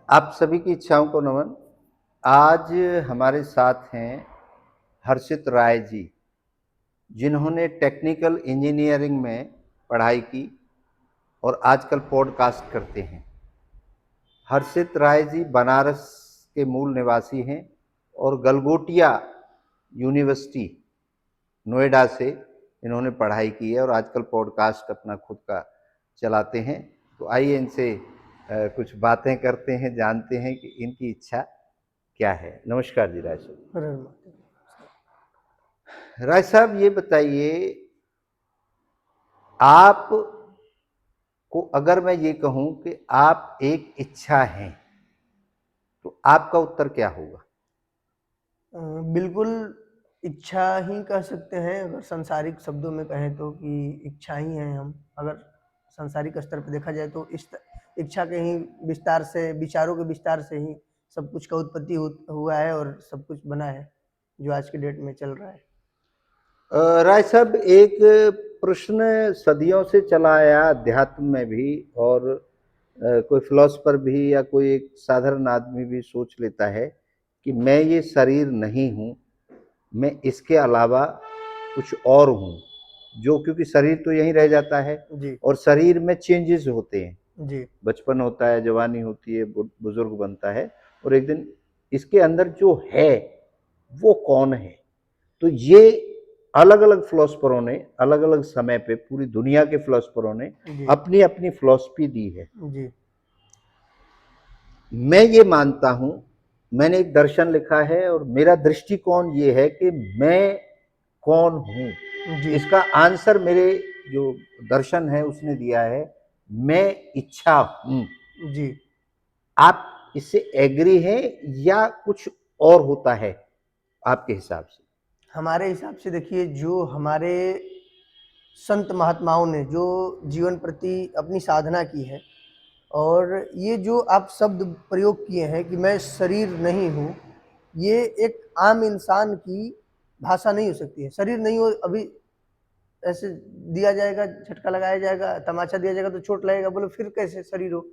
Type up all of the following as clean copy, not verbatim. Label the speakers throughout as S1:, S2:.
S1: आप सभी की इच्छाओं को नमन। आज हमारे साथ हैं हर्षित राय जी, जिन्होंने टेक्निकल इंजीनियरिंग में पढ़ाई की और आजकल पॉडकास्ट करते हैं। हर्षित राय जी बनारस के मूल निवासी हैं और गलगोटिया यूनिवर्सिटी नोएडा से इन्होंने पढ़ाई की है और आजकल पॉडकास्ट अपना खुद का चलाते हैं। तो आइए इनसे कुछ बातें करते हैं, जानते हैं कि इनकी इच्छा क्या है। नमस्कार जी राय साहब।
S2: अरे
S1: राय साहब ये बताइए, आप को अगर मैं ये कहूं कि आप एक इच्छा हैं तो आपका उत्तर क्या होगा?
S2: बिल्कुल इच्छा ही कह सकते हैं, अगर सांसारिक शब्दों में कहें तो, कि इच्छा ही हैं हम। अगर सांसारिक स्तर पर देखा जाए तो इस इच्छा के ही विस्तार से, विचारों के विस्तार से ही सब कुछ का उत्पत्ति हुआ है और सब कुछ बना है जो आज के डेट में चल रहा है।
S1: राय साहब, एक प्रश्न सदियों से चला आया अध्यात्म में भी, और कोई फिलोसफर भी या कोई एक साधारण आदमी भी सोच लेता है कि मैं ये शरीर नहीं हूँ, मैं इसके अलावा कुछ और हूँ, जो क्योंकि शरीर तो यहीं रह जाता है
S2: जी
S1: और शरीर में चेंजेस होते हैं।
S2: जी
S1: बचपन होता है, जवानी होती है, बुजुर्ग बनता है और एक दिन इसके अंदर जो है वो कौन है? तो ये अलग अलग फिलोसफरों ने अलग अलग समय पे, पूरी दुनिया के फिलोसफरों ने
S2: जी
S1: अपनी अपनी फिलोसफी दी है।
S2: जी
S1: मैं ये मानता हूं, मैंने एक दर्शन लिखा है और मेरा दृष्टिकोण ये है कि मैं कौन हूं।
S2: जी
S1: इसका आंसर मेरे जो दर्शन है उसने दिया है, मैं इच्छा हूं।
S2: जी
S1: आप इससे एग्री हैं या कुछ और होता है आपके हिसाब से?
S2: हमारे हिसाब से देखिए, जो हमारे संत महात्माओं ने जो जीवन प्रति अपनी साधना की है, और ये जो आप शब्द प्रयोग किए हैं कि मैं शरीर नहीं हूँ, ये एक आम इंसान की भाषा नहीं हो सकती है। शरीर नहीं हो, अभी ऐसे दिया जाएगा, झटका लगाया जाएगा, तमाचा दिया जाएगा तो चोट लगेगा, बोले फिर कैसे शरीर हो?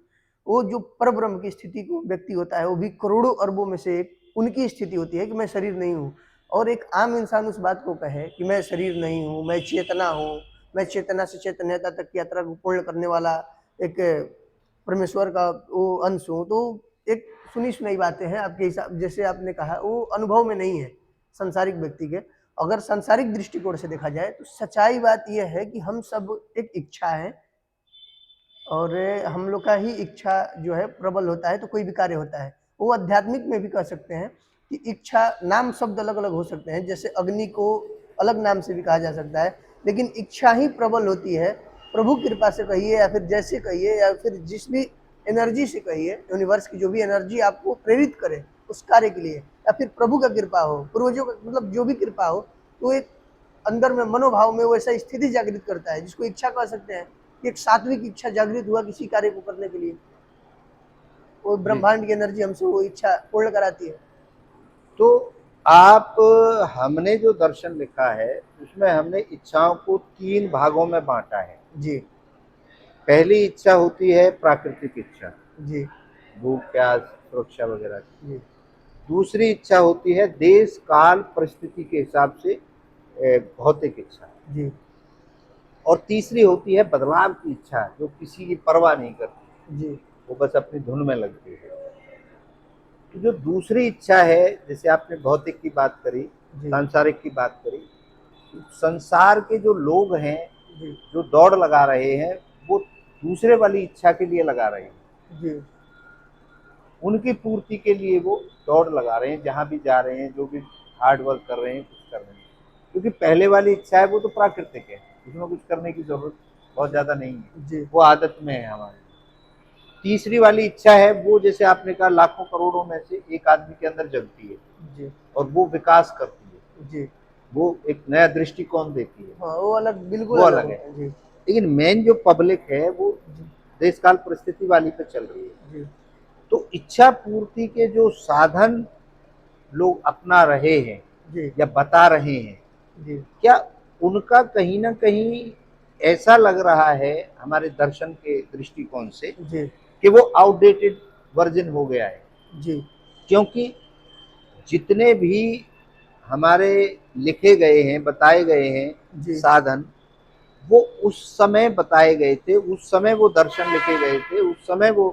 S2: वो जो परब्रह्म की स्थिति को व्यक्ति होता है, वो भी करोड़ों अरबों में से एक उनकी स्थिति होती है कि मैं शरीर नहीं हूँ। और एक आम इंसान उस बात को कहे कि मैं शरीर नहीं हूँ, मैं चेतना हूँ, मैं चेतना से चैतन्यता तक की यात्रा को पूर्ण करने वाला एक परमेश्वर का वो अंश हूँ, तो एक सुनी सुनाई बातें हैं। आपके हिसाब, जैसे आपने कहा, वो अनुभव में नहीं है संसारिक व्यक्ति के। अगर सांसारिक दृष्टिकोण से देखा जाए तो सच्चाई बात यह है कि हम सब एक इच्छा है, और हम लोग का ही इच्छा जो है प्रबल होता है तो कोई भी कार्य होता है। वो आध्यात्मिक में भी कह सकते हैं कि इच्छा, नाम शब्द अलग अलग हो सकते हैं, जैसे अग्नि को अलग नाम से भी कहा जा सकता है, लेकिन इच्छा ही प्रबल होती है। प्रभु कृपा से कहिए या फिर जैसे कहिए या फिर जिस भी एनर्जी से कहिए, यूनिवर्स की जो भी एनर्जी आपको प्रेरित करे उस कार्य के लिए, या फिर प्रभु का कृपा हो, पूर्वजों का, मतलब जो भी कृपा हो, तो एक अंदर में मनोभाव में वैसा स्थिति जागृत करता है जिसको इच्छा कह सकते हैं। एक सात्विक इच्छा जागृत हुआ किसी कार्य को करने के लिए, वो
S1: जी।
S2: ब्रह्मांड की एनर्जी हमसे वो इच्छा पूर्ण कराती है।
S1: तो आप, हमने जो दर्शन लिखा है उसमें हमने इच्छाओं को तीन भागों में बांटा है।
S2: जी
S1: पहली इच्छा होती है प्राकृतिक इच्छा,
S2: जी
S1: भूख प्यास सुरक्षा वगैरह की।
S2: जी
S1: दूसरी इच्छा होती है देश काल परिस्थिति के हिसाब से भौतिक इच्छा।
S2: जी
S1: और तीसरी होती है बदलाव की इच्छा, जो किसी की परवाह नहीं करती,
S2: जी
S1: वो बस अपनी धुन में लगती है। तो जो दूसरी इच्छा है, जैसे आपने भौतिक की बात करी,
S2: जी
S1: सांसारिक की बात करी, संसार के जो लोग हैं
S2: जी
S1: जो दौड़ लगा रहे हैं, वो दूसरे वाली इच्छा के लिए लगा रहे हैं।
S2: जी
S1: उनकी पूर्ति के लिए वो दौड़ लगा रहे हैं, जहां भी जा रहे हैं, जो भी हार्ड वर्क कर रहे हैं, कुछ कर रहे हैं। क्योंकि पहले वाली इच्छा है वो तो प्राकृतिक है, उसमें कुछ करने की जरूरत बहुत
S2: जी
S1: ज्यादा नहीं है,
S2: जी
S1: वो आदत में है हमारे। तीसरी वाली इच्छा है वो, जैसे आपने कहा, लाखों करोड़ों में से एक आदमी के अंदर जगती है
S2: जी
S1: और वो विकास करती है,
S2: जी
S1: वो एक नया दृष्टिकोण देती है,
S2: हाँ, वो अलग, बिल्कुल
S1: वो
S2: अलग
S1: अलग है।
S2: होता है। जी
S1: लेकिन मेन जो पब्लिक है वो
S2: जी
S1: देश काल परिस्थिति वाली पे चल रही है।
S2: जी
S1: तो इच्छा पूर्ति के जो साधन लोग अपना रहे हैं
S2: जी
S1: या बता रहे हैं,
S2: जी
S1: क्या उनका कहीं ना कहीं ऐसा लग रहा है हमारे दर्शन के दृष्टिकोण से
S2: जी
S1: कि वो आउटडेटेड वर्जन हो गया है,
S2: जी
S1: क्योंकि जितने भी हमारे लिखे गए हैं, बताए गए हैं
S2: जी
S1: साधन, वो उस समय बताए गए थे, उस समय वो दर्शन लिखे गए थे, उस समय वो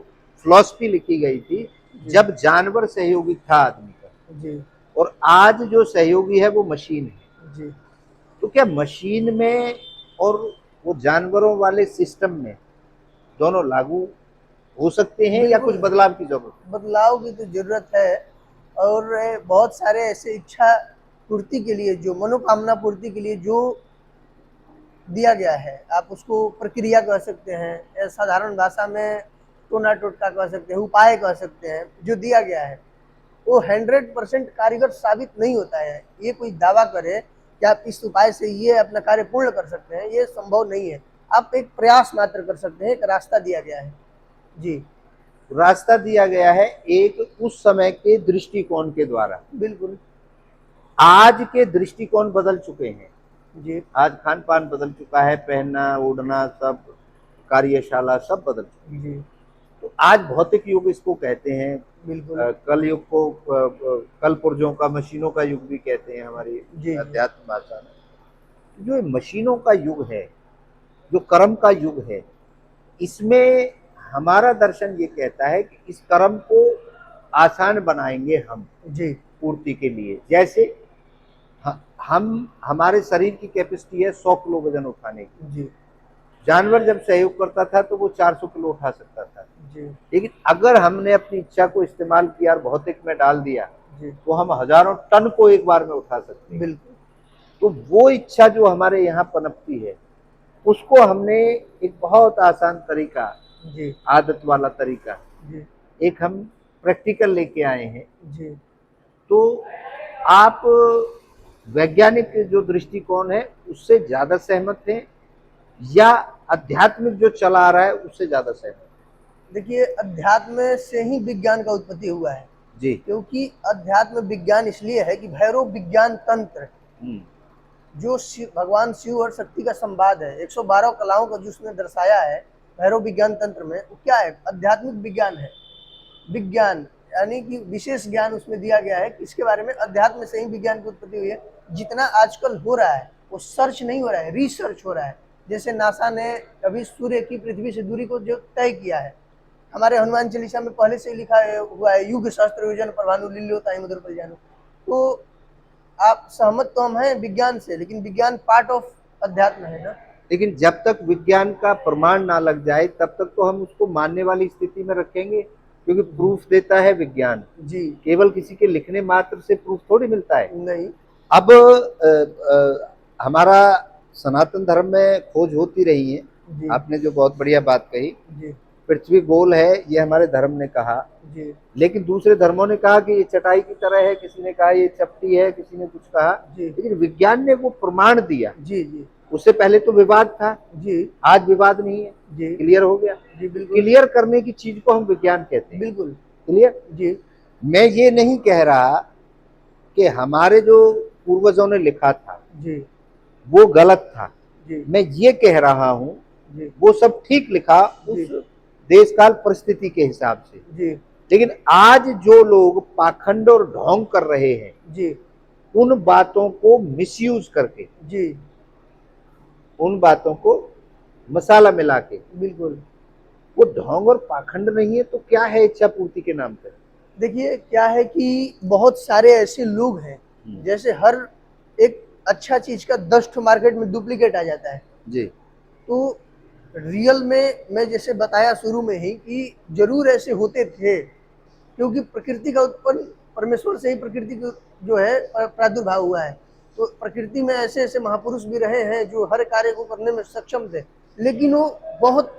S1: फिलॉसफी लिखी गई थी,
S2: जी
S1: जब जानवर सहयोगी था आदमी का।
S2: जी
S1: और आज जो सहयोगी है वो मशीन है।
S2: जी
S1: तो क्या मशीन में और वो जानवरों वाले सिस्टम में दोनों लागू हो सकते हैं या कुछ
S2: बिल्कुल
S1: बदलाव की जरूरत है?
S2: बदलाव की तो जरूरत है। और बहुत सारे ऐसे इच्छा पूर्ति के लिए, जो मनोकामना पूर्ति के लिए जो दिया गया है, आप उसको प्रक्रिया कह सकते हैं या साधारण भाषा में टोना टोटका कह सकते हैं, उपाय कह सकते हैं, जो दिया गया है वो 100% कारगर साबित नहीं होता है। ये कोई दावा करे कि आप इस उपाय से ये अपना कार्य पूर्ण कर सकते हैं, ये संभव नहीं है। आप एक प्रयास मात्र कर सकते हैं, एक रास्ता दिया गया है। जी
S1: रास्ता दिया गया है एक उस समय के दृष्टिकोण के द्वारा।
S2: बिल्कुल।
S1: आज के दृष्टिकोण बदल चुके हैं।
S2: जी
S1: आज खान पान बदल चुका है, पहनना ओढ़ना सब, कार्यशाला सब बदल चुकी है।
S2: जी
S1: तो आज भौतिक युग इसको कहते हैं।
S2: बिल्कुल।
S1: कल युग को कल पुर्जों का, मशीनों का युग भी कहते हैं हमारी
S2: जी जी
S1: अध्यात्म भाषा में। जो मशीनों का युग है, जो कर्म का युग है, इसमें हमारा दर्शन ये कहता है कि इस कर्म को आसान बनाएंगे हम
S2: जी
S1: पूर्ति के लिए। जैसे हम हमारे शरीर की कैपेसिटी है 100 किलो वजन उठाने की।
S2: जी
S1: जानवर जब सहयोग करता था तो वो 400 किलो उठा सकता था।
S2: जी
S1: लेकिन अगर हमने अपनी इच्छा को इस्तेमाल किया और भौतिक में डाल दिया,
S2: जी
S1: तो हम हजारों टन को एक बार में उठा सकते हैं।
S2: बिल्कुल।
S1: तो वो इच्छा जो हमारे यहाँ पनपती है, उसको हमने एक बहुत आसान तरीका,
S2: जी
S1: आदत वाला तरीका,
S2: जी
S1: एक हम प्रैक्टिकल लेके आए हैं।
S2: जी
S1: तो आप वैज्ञानिक जो दृष्टिकोण है उससे ज्यादा सहमत हैं या आध्यात्मिक जो चला आ रहा है उससे ज्यादा सहमत?
S2: देखिए, अध्यात्म से ही विज्ञान का उत्पत्ति हुआ है।
S1: जी।
S2: क्योंकि अध्यात्म विज्ञान इसलिए है कि भैरव विज्ञान तंत्र,
S1: हम्म।
S2: जो भगवान शिव और शक्ति का संवाद है, 112 कलाओं का जो उसने दर्शाया है भैरव विज्ञान तंत्र में, वो क्या है? आध्यात्मिक विज्ञान है। विज्ञान यानी कि विशेष ज्ञान उसमें दिया गया है, किसके बारे में? अध्यात्म से ही विज्ञान की उत्पत्ति हुई है। जितना आजकल हो रहा है वो सर्च नहीं हो रहा है, रिसर्च हो रहा है। जैसे नासा ने अभी सूर्य की पृथ्वी से दूरी को जो तय किया है, हमारे हनुमान चालीसा में पहले से लिखा हुआ है, युग सहस्त्र योजन परभानु लील्योताई मधुर परिजानु। तो आप सहमत तो हम हैं विज्ञान से, लेकिन विज्ञान पार्ट ऑफ अध्यात्म है ना।
S1: लेकिन जब तक विज्ञान का प्रमाण ना लग जाए तब तक तो हम उसको मानने वाली स्थिति में रखेंगे, क्योंकि प्रूफ देता है विज्ञान।
S2: जी
S1: केवल किसी के लिखने मात्र से प्रूफ थोड़ी मिलता है।
S2: नहीं।
S1: अब हमारा सनातन धर्म में खोज होती रही है।
S2: जी
S1: आपने जो बहुत बढ़िया बात कही,
S2: जी
S1: पृथ्वी गोल है ये हमारे धर्म ने कहा,
S2: जी
S1: लेकिन दूसरे धर्मों ने कहा कि ये चटाई की तरह है, किसी ने कहा ये चपटी है, किसी ने कुछ कहा।
S2: जी
S1: लेकिन विज्ञान ने वो प्रमाण दिया।
S2: जी जी
S1: उससे पहले तो विवाद था,
S2: जी
S1: आज विवाद नहीं है,
S2: जी
S1: क्लियर हो गया।
S2: जी बिल्कुल
S1: क्लियर करने की चीज को हम विज्ञान कहते हैं।
S2: बिल्कुल।
S1: क्लियर।
S2: जी
S1: मैं ये नहीं कह रहा कि हमारे जो पूर्वजों ने लिखा था
S2: जी
S1: वो गलत था।
S2: जी
S1: मैं ये कह रहा हूं
S2: जी
S1: वो सब ठीक लिखा
S2: जी
S1: उस देश काल परिस्थिति के हिसाब से।
S2: जी
S1: लेकिन आज जो लोग पाखंड और ढोंग कर रहे हैं,
S2: जी
S1: उन बातों को मिसयूज करके,
S2: जी
S1: उन बातों को मसाला मिला के,
S2: बिल्कुल।
S1: वो ढोंग और पाखंड नहीं है तो क्या है इच्छा पूर्ति के नाम पर?
S2: देखिए, क्या है कि बहुत सारे ऐसे लोग हैं, जैसे हर एक अच्छा चीज का 10 ठो मार्केट में डुप्लीकेट आ जाता है।
S1: जी
S2: तो रियल में मैं जैसे बताया शुरू में ही कि जरूर ऐसे होते थे, क्योंकि प्रकृति का उत्पन्न परमेश्वर से ही प्रकृति को जो है प्रादुर्भाव हुआ है। तो प्रकृति में ऐसे ऐसे महापुरुष भी रहे हैं जो हर कार्य को करने में सक्षम थे, लेकिन वो बहुत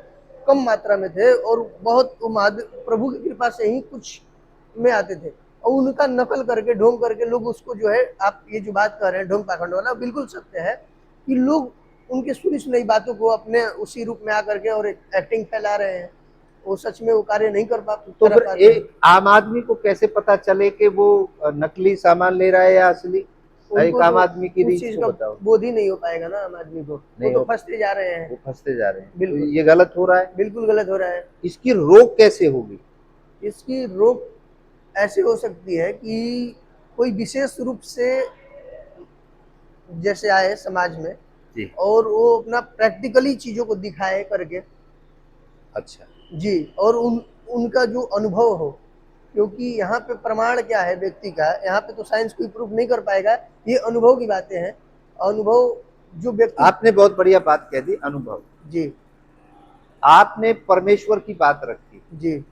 S2: कम मात्रा में थे और बहुत प्रभु की कृपा से ही कुछ में आते थे। और उनका नकल करके, ढोंग करके लोग उसको जो है, आप ये जो बात कर रहे हैं ढोंग पाखंड वाला, बिल्कुल सत्य है कि लोग उनके सुनी सुनाई बातों को अपने उसी रूप में आकर के और एक एक्टिंग फैला रहे हैं। वो सच में वो कार्य नहीं कर
S1: तो फिर
S2: पाते हैं।
S1: एक आम आदमी को कैसे पता चले कि वो नकली सामान ले रहा है या असली? एक
S2: उनको
S1: आम
S2: तो
S1: आदमी की
S2: उस
S1: रीच
S2: चीज
S1: को
S2: का
S1: बताओ।
S2: बोध ही नहीं हो पाएगा ना आम आदमी को, वो
S1: नहीं
S2: तो
S1: हो,
S2: फंसते जा रहे हैं।
S1: वो फंसते जा रहे हैं। तो
S2: बिल्कुल
S1: ये गलत हो रहा है।
S2: बिल्कुल गलत हो रहा है।
S1: इसकी रोक कैसे होगी?
S2: इसकी रोक ऐसे हो सकती है कि कोई विशेष रूप से जैसे आए समाज में
S1: जी।
S2: और वो अपना प्रैक्टिकली चीजों को दिखाए करके,
S1: अच्छा।
S2: जी, और उनका जो अनुभव हो, क्योंकि यहाँ पे प्रमाण क्या है व्यक्ति का, यहाँ पे तो साइंस कोई प्रूफ नहीं कर पाएगा, ये अनुभव की बातें हैं। अनुभव जो व्यक्ति,
S1: आपने बहुत बढ़िया बात कह दी, अनुभव।
S2: जी
S1: आपने परमेश्वर की बात रखी,
S2: जी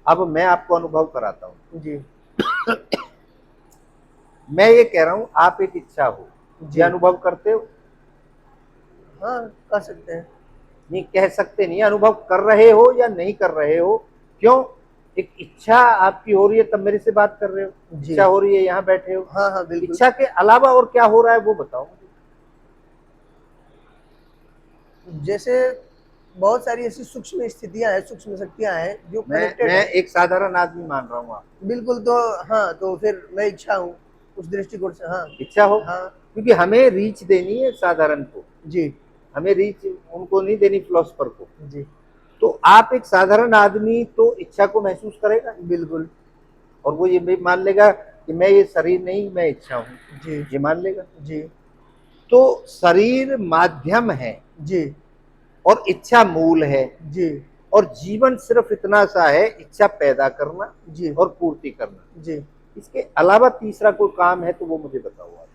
S1: अब मैं आपको अनुभव कराता हूँ।
S2: जी
S1: मैं ये कह रहा हूँ, आप एक इच्छा हो,
S2: जी,
S1: ये अनुभव करते हो?
S2: हाँ कर सकते हैं।
S1: नहीं, कह सकते नहीं, अनुभव कर रहे हो या नहीं कर रहे हो? क्यों? एक इच्छा आपकी हो रही है, तब मेरे से बात कर रहे हो।
S2: जी,
S1: इच्छा हो रही है, यहाँ बैठे हो।
S2: हाँ हाँ बिल्कुल।
S1: इच्छा के अलावा और क्या हो रहा है वो बताओ मुझे।
S2: जैसे बहुत सारी ऐसी सूक्ष्म स्थितियां हैं, सूक्ष्म शक्तियां हैं जो कनेक्टेड
S1: मैं
S2: है।
S1: एक साधारण आदमी मान रहा हूँ आप।
S2: बिल्कुल, तो हाँ, तो फिर मैं इच्छा हूँ उस दृष्टिकोण से, हाँ।
S1: इच्छा हो,
S2: हाँ
S1: क्योंकि हमें रीच देनी है साधारण को,
S2: जी
S1: हमें रीच उनको नहीं देनी फिलोसफर को।
S2: जी
S1: तो आप एक साधारण आदमी तो इच्छा को महसूस करेगा,
S2: बिल्कुल।
S1: और वो ये भी मान लेगा कि मैं ये शरीर नहीं, मैं इच्छा हूँ,
S2: जी
S1: ये मान लेगा।
S2: जी
S1: तो शरीर माध्यम है
S2: जी
S1: और इच्छा मूल है,
S2: जी
S1: और जीवन सिर्फ इतना सा है, इच्छा पैदा करना
S2: जी
S1: और पूर्ति करना।
S2: जी।
S1: इसके अलावा तीसरा कोई काम है तो वो मुझे बताओ आप।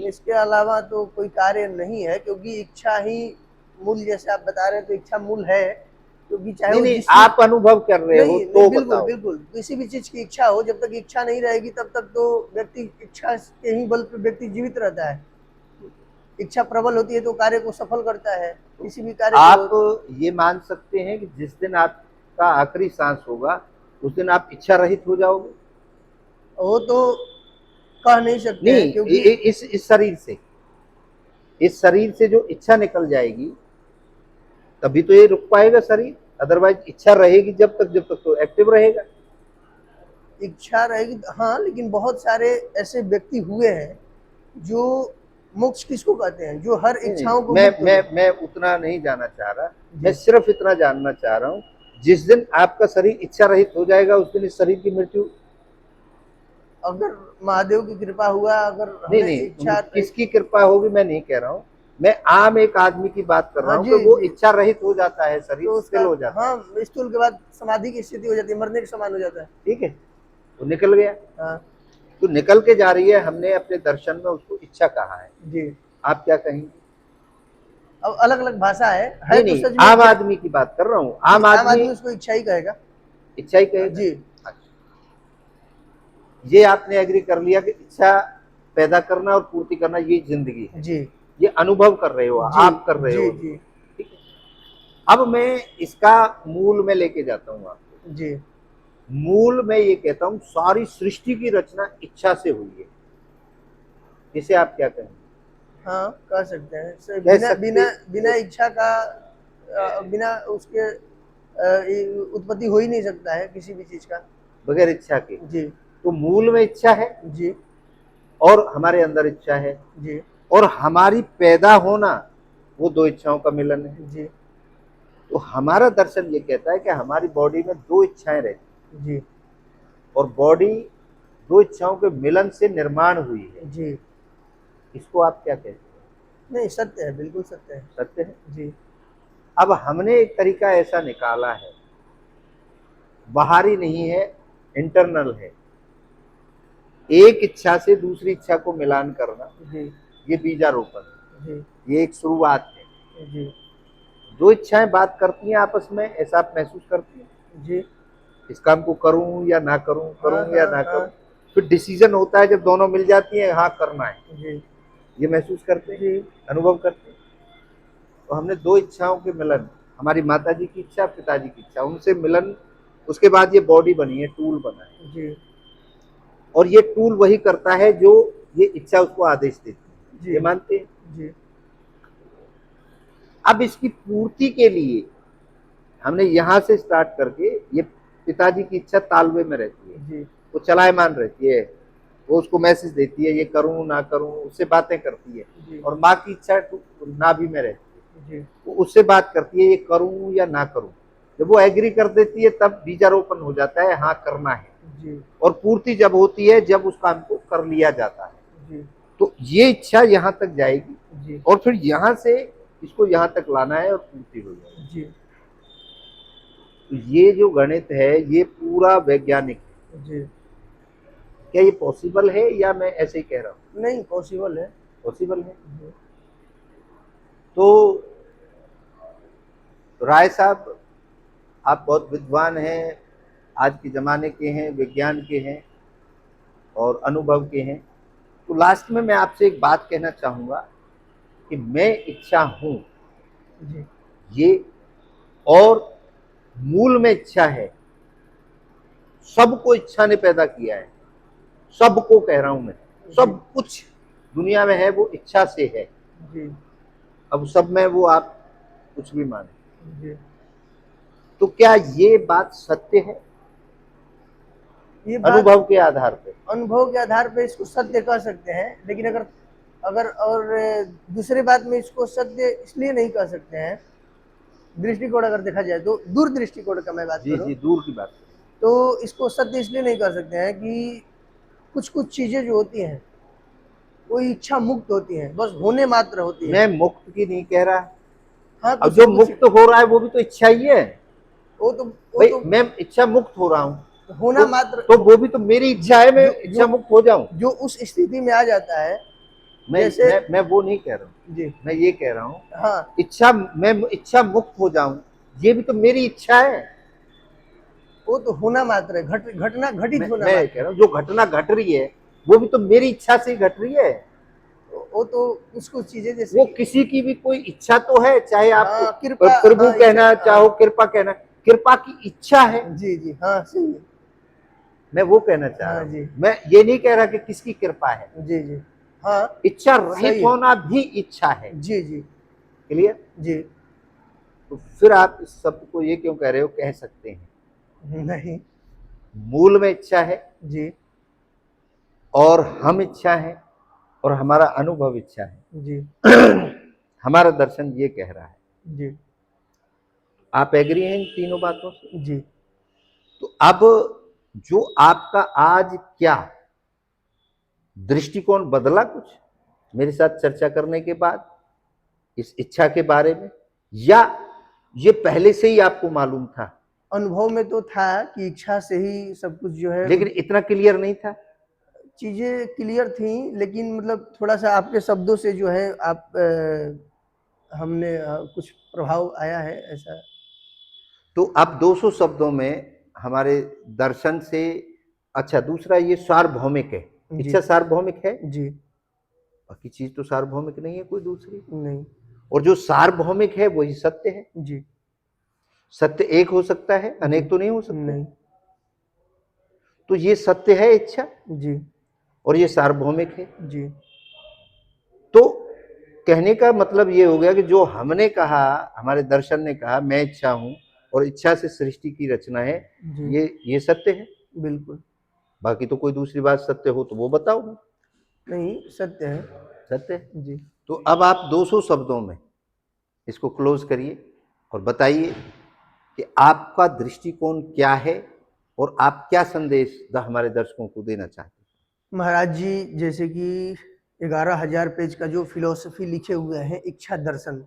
S2: इसके अलावा तो कोई कार्य नहीं है, क्योंकि इच्छा ही मूल, जैसे आप बता रहे हैं तो इच्छा मूल है, क्योंकि चाहे
S1: नहीं
S2: वो
S1: नहीं,
S2: जिस भी,
S1: आप अनुभव कर रहे हो
S2: नहीं नहीं,
S1: तो
S2: बिल्कुल
S1: बताओ।
S2: बिल्कुल, किसी भी चीज की इच्छा हो, जब तक इच्छा नहीं रहेगी तब तक तो व्यक्ति इच्छा के ही बल पे व्यक्ति जीवित रहता है। इच्छा प्रबल होती है तो कार्य को सफल करता है, किसी भी कार्य को।
S1: आप ये मान सकते हैं कि जिस दिन आपका आखिरी सांस होगा उस दिन आप इच्छा रहित हो जाओगे?
S2: वो तो कह नहीं सकते हैं,
S1: नहीं,
S2: क्योंकि
S1: इस शरीर से जो इच्छा निकल जाएगी तभी तो ये रुक पाएगा शरीर, अदरवाइज इच्छा रहेगी जब तक तो एक्टिव रहेगा।
S2: इच्छा रहेगी हाँ, लेकिन बहुत सारे ऐसे व्यक्ति हुए हैं जो, मोक्ष किसको कहते हैं, जो हर
S1: नहीं नहीं,
S2: इच्छाओं को
S1: मैं
S2: मुक्त हो
S1: मैं
S2: गए।
S1: मैं उतना नहीं जानना चाह रहा, मैं
S2: जी,
S1: सिर्फ इतना जानना चाह रहा हूँ, जिस दिन आपका शरीर इच्छा रहित हो जाएगा उस दिन इस शरीर की मृत्यु।
S2: अगर महादेव की कृपा हुआ, अगर
S1: नहीं
S2: हमें
S1: नहीं,
S2: इच्छा,
S1: किसकी कृपा होगी मैं नहीं कह रहा हूँ, मैं आम एक आदमी की बात कर रहा
S2: हाँ
S1: हूँ कि
S2: जी
S1: वो
S2: जी,
S1: इच्छा रहित हो जाता है, शरीर
S2: तो उसका,
S1: स्थिर हो जाता है।
S2: हाँ, स्थूल के बाद समाधि की स्थिति हो जाती है, मरने के समान हो जाता है।
S1: ठीक है, वो निकल गया,
S2: हाँ
S1: तो निकल के जा रही है, हमने अपने दर्शन में उसको इच्छा कहा है।
S2: जी।
S1: आप क्या कहेंगे?
S2: अब अलग अलग भाषा है
S1: नहीं
S2: तो
S1: नहीं,
S2: सच में
S1: आम आदमी की बात कर रहा हूँ,
S2: जी,
S1: आम
S2: आम
S1: आदमी
S2: आदमी उसको इच्छा ही कहेगा।
S1: इच्छा ही कहेगा।
S2: जी
S1: अच्छा, ये आपने एग्री कर लिया कि इच्छा पैदा करना और पूर्ति करना ये जिंदगी है,
S2: जी
S1: ये अनुभव कर रहे हो,
S2: जी
S1: आप कर रहे
S2: जी
S1: हो
S2: जी
S1: अनुभव। ठीक है, अब मैं इसका मूल में लेके जाता हूँ आपको।
S2: जी।
S1: मूल में ये कहता हूँ सारी सृष्टि की रचना इच्छा से हुई है, इसे आप क्या कहेंगे?
S2: हाँ कह सकते हैं,
S1: कह
S2: बिना
S1: सकते,
S2: बिना बिना इच्छा का, बिना उसके उत्पत्ति हो ही नहीं सकता है किसी भी चीज का।
S1: बगैर इच्छा के।
S2: जी
S1: तो मूल में इच्छा है
S2: जी
S1: और हमारे अंदर इच्छा है,
S2: जी
S1: और हमारी पैदा होना वो दो इच्छाओं का मिलन है।
S2: जी
S1: तो हमारा दर्शन ये कहता है कि हमारी बॉडी में दो इच्छाएं रहती
S2: जी
S1: हैं, और बॉडी दो इच्छाओं के मिलन से निर्माण हुई है।
S2: जी।
S1: इसको आप क्या कहते हैं?
S2: नहीं, सत्य है, बिल्कुल सत्य है।
S1: सत्य है।
S2: जी
S1: अब हमने एक तरीका ऐसा निकाला है, बाहरी नहीं है, इंटरनल है, एक इच्छा से दूसरी इच्छा को मिलान करना,
S2: जी
S1: ये बीजारोपण है,
S2: जी
S1: ये एक शुरुआत है।
S2: जी
S1: दो इच्छाएं बात करती हैं आपस में, ऐसा आप महसूस करती हैं?
S2: जी।
S1: इस काम को करूं या ना करूं,
S2: हाँ
S1: करूं या
S2: हाँ
S1: ना
S2: हाँ।
S1: करूं, फिर डिसीजन होता है जब दोनों मिल जाती हैं, हाँ करना है,
S2: जी
S1: ये महसूस करते हैं,
S2: जी
S1: अनुभव करते हैं। तो हमने दो इच्छाओं के मिलन, हमारी माताजी की इच्छा, पिताजी की इच्छा, उनसे मिलन, उसके बाद ये बॉडी बनी है, टूल बना है,
S2: जी
S1: और ये टूल वही करता है जो ये इच्छा उसको आदेश देती है,
S2: जी
S1: ये मानते हैं।
S2: जी
S1: अब इसकी पूर्ति के लिए हमने यहां से स्टार्ट करके, ये पिताजी की इच्छा तालवे में रहती है,
S2: जी
S1: वो चलायमान रहती है, वो उसको मैसेज देती है ये करूं ना करूं, उससे बातें करती है।
S2: जी
S1: और माँ की इच्छा नाभि में रहती है,
S2: जी
S1: वो उससे बात करती है ये करूं या ना करूं। जब वो एग्री कर देती है तब बीजारोपण हो जाता है, हाँ करना है।
S2: जी
S1: और पूर्ति जब होती है जब उस काम को कर लिया जाता है।
S2: जी
S1: तो ये इच्छा यहाँ तक जाएगी
S2: जी
S1: और फिर यहाँ से इसको यहाँ तक लाना है और पूर्ति हो जाएगी।
S2: जी
S1: तो ये जो गणित है ये पूरा वैज्ञानिक है।
S2: जी।
S1: क्या ये पॉसिबल है या मैं ऐसे ही कह रहा हूँ?
S2: नहीं, पॉसिबल है।
S1: पॉसिबल है।
S2: जी
S1: तो राय साहब, आप बहुत विद्वान हैं, आज के ज़माने के हैं, विज्ञान के हैं और अनुभव के हैं। तो लास्ट में मैं आपसे एक बात कहना चाहूँगा कि मैं इच्छा हूँ
S2: जी
S1: ये, और मूल में इच्छा है। सबको इच्छा ने पैदा किया है, सबको कह रहा हूँ मैं, सब कुछ दुनिया में है वो इच्छा से है।
S2: जी
S1: अब सब में वो आप कुछ भी माने।
S2: जी।
S1: तो क्या ये बात सत्य है?
S2: ये बात
S1: अनुभव के आधार पे?
S2: अनुभव के आधार पे इसको सत्य कह सकते हैं, लेकिन अगर अगर और दूसरी बात में इसको सत्य इसलिए नहीं कह सकते हैं, दृष्टिकोण अगर देखा जाए तो दूर दृष्टिकोण का मैं बात
S1: जी
S2: करूं
S1: जी, दूर की बात।
S2: तो इसको सत्य इसलिए नहीं कह सकते हैं कि कुछ कुछ चीजें जो होती हैं वो इच्छा मुक्त होती हैं, बस होने मात्र होती है।
S1: मैं मुक्त की नहीं कह रहा।
S2: हाँ,
S1: अब
S2: कुछ
S1: जो
S2: कुछ
S1: मुक्त हो रहा है वो भी तो इच्छा ही है
S2: वो तो
S1: भाई। मैं इच्छा मुक्त हो रहा हूँ
S2: होना मात्र,
S1: तो वो भी तो मेरी इच्छा है, मैं
S2: जो
S1: इच्छा
S2: जो
S1: मुक्त हो जाऊं।
S2: जो उस स्थिति में आ जाता है,
S1: मैं
S2: जैसे
S1: मैं वो नहीं कह रहा हूँ,
S2: जी
S1: मैं ये कह रहा हूँ
S2: हाँ,
S1: इच्छा, मैं इच्छा मुक्त हो जाऊं, ये भी तो मेरी इच्छा है।
S2: वो तो होना मात्र है, घटना घटित होना
S1: मैं कह
S2: मात्र
S1: रहा हूँ जो घटना घट रही है वो भी तो मेरी इच्छा से ही घट रही है।
S2: वो तो कुछ कुछ चीजें जैसे
S1: वो किसी की भी कोई इच्छा तो है, चाहे आप
S2: हाँ कृपा,
S1: प्रभु
S2: हाँ इच्छा,
S1: कहना चाहो,
S2: हाँ
S1: कृपा कहना, कृपा की इच्छा है।
S2: जी जी हाँ सही है,
S1: मैं वो कहना चाह रहा
S2: हाँ
S1: हूँ,
S2: जी
S1: मैं ये नहीं कह रहा कि किसकी कृपा है।
S2: जी जी हाँ
S1: इच्छा रहित
S2: सही है,
S1: होना भी इच्छा है।
S2: जी जी
S1: क्लियर?
S2: जी।
S1: तो फिर आप इस शब्द को ये क्यों कह रहे हो? कह सकते हैं
S2: नहीं
S1: मूल में इच्छा है
S2: जी
S1: और हम इच्छा है और हमारा अनुभव इच्छा है।
S2: जी
S1: हमारा दर्शन ये कह रहा है।
S2: जी
S1: आप एग्री हैं इन तीनों बातों से?
S2: जी।
S1: तो अब जो आपका आज क्या दृष्टिकोण बदला कुछ मेरे साथ चर्चा करने के बाद इस इच्छा के बारे में, या ये पहले से ही आपको मालूम था?
S2: अनुभव में तो था कि इच्छा से ही सब कुछ जो है,
S1: लेकिन इतना क्लियर नहीं था।
S2: चीजें क्लियर थी, लेकिन मतलब थोड़ा सा आपके शब्दों से जो है आप हमने कुछ प्रभाव आया है ऐसा।
S1: तो अब 200 शब्दों में हमारे दर्शन से, अच्छा दूसरा ये सार्वभौमिक है,
S2: जी
S1: इच्छा सार्वभौमिक है,
S2: जी
S1: बाकी चीज तो सार्वभौमिक नहीं है कोई दूसरी।
S2: नहीं
S1: और जो सार्वभौमिक है वही सत्य है।
S2: जी
S1: सत्य एक हो सकता है,
S2: जी
S1: अनेक तो नहीं हो सकते।
S2: नहीं
S1: तो ये सत्य है इच्छा
S2: जी
S1: और ये सार्वभौमिक है।
S2: जी
S1: तो कहने का मतलब ये हो गया कि जो हमने कहा, हमारे दर्शन ने कहा मैं इच्छा हूं और इच्छा से सृष्टि की रचना है,
S2: जी
S1: ये सत्य है।
S2: बिल्कुल
S1: बाकी तो कोई दूसरी बात सत्य हो तो वो बताओ।
S2: नहीं, सत्य है।
S1: सत्य है।
S2: जी
S1: तो अब आप 200 शब्दों में इसको क्लोज करिए और बताइए कि आपका दृष्टिकोण क्या है और आप क्या संदेश हमारे दर्शकों को देना चाहते हैं।
S2: महाराज जी, जैसे कि 11,000 पेज का जो फिलोसफी लिखे हुए हैं इच्छा दर्शन,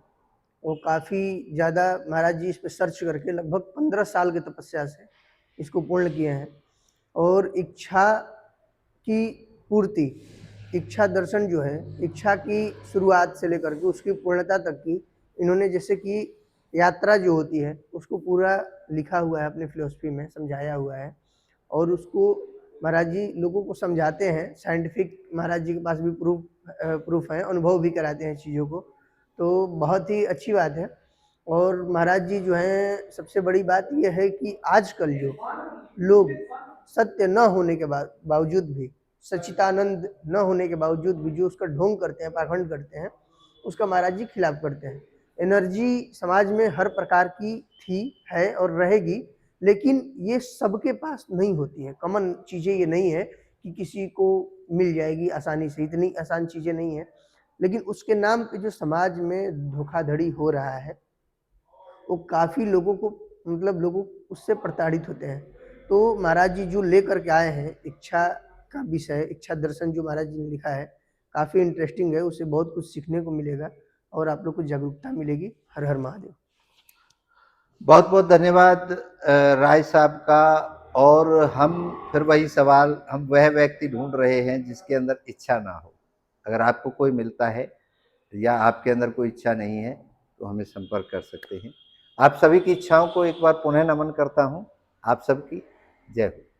S2: वो काफ़ी ज़्यादा महाराज जी इस पे सर्च करके लगभग 15 साल की तपस्या से इसको पूर्ण किए हैं। और इच्छा की पूर्ति, इच्छा दर्शन जो है, इच्छा की शुरुआत से लेकर के उसकी पूर्णता तक की इन्होंने जैसे कि यात्रा जो होती है उसको पूरा लिखा हुआ है, अपने फिलोसफी में समझाया हुआ है। और उसको महाराज जी लोगों को समझाते हैं, साइंटिफिक महाराज जी के पास भी प्रूफ है, अनुभव भी कराते हैं चीज़ों को, तो बहुत ही अच्छी बात है। और महाराज जी जो हैं, सबसे बड़ी बात यह है कि आजकल जो लोग सत्य न होने के बावजूद भी, सच्चिदानंद न होने के बावजूद भी जो उसका ढोंग करते हैं, पाखंड करते हैं, उसका महाराज जी खिलाफ करते हैं। एनर्जी समाज में हर प्रकार की थी, है और रहेगी, लेकिन ये सबके पास नहीं होती है, कॉमन चीज़ें ये नहीं है कि किसी को मिल जाएगी आसानी से, इतनी आसान चीज़ें नहीं है। लेकिन उसके नाम पे जो समाज में धोखाधड़ी हो रहा है वो काफ़ी लोगों को मतलब लोग उससे प्रताड़ित होते हैं। तो महाराज जी जो लेकर के आए हैं इच्छा का विषय, इच्छा दर्शन जो महाराज जी ने लिखा है, काफ़ी इंटरेस्टिंग है, उससे बहुत कुछ सीखने को मिलेगा और आप लोग को जागरूकता मिलेगी। हर हर महादेव।
S1: बहुत बहुत धन्यवाद राय साहब का। और हम फिर वही सवाल, हम वह व्यक्ति ढूंढ रहे हैं जिसके अंदर इच्छा ना हो। अगर आपको कोई मिलता है या आपके अंदर कोई इच्छा नहीं है तो हमें संपर्क कर सकते हैं। आप सभी की इच्छाओं को एक बार पुनः नमन करता हूं। आप सबकी जय हो।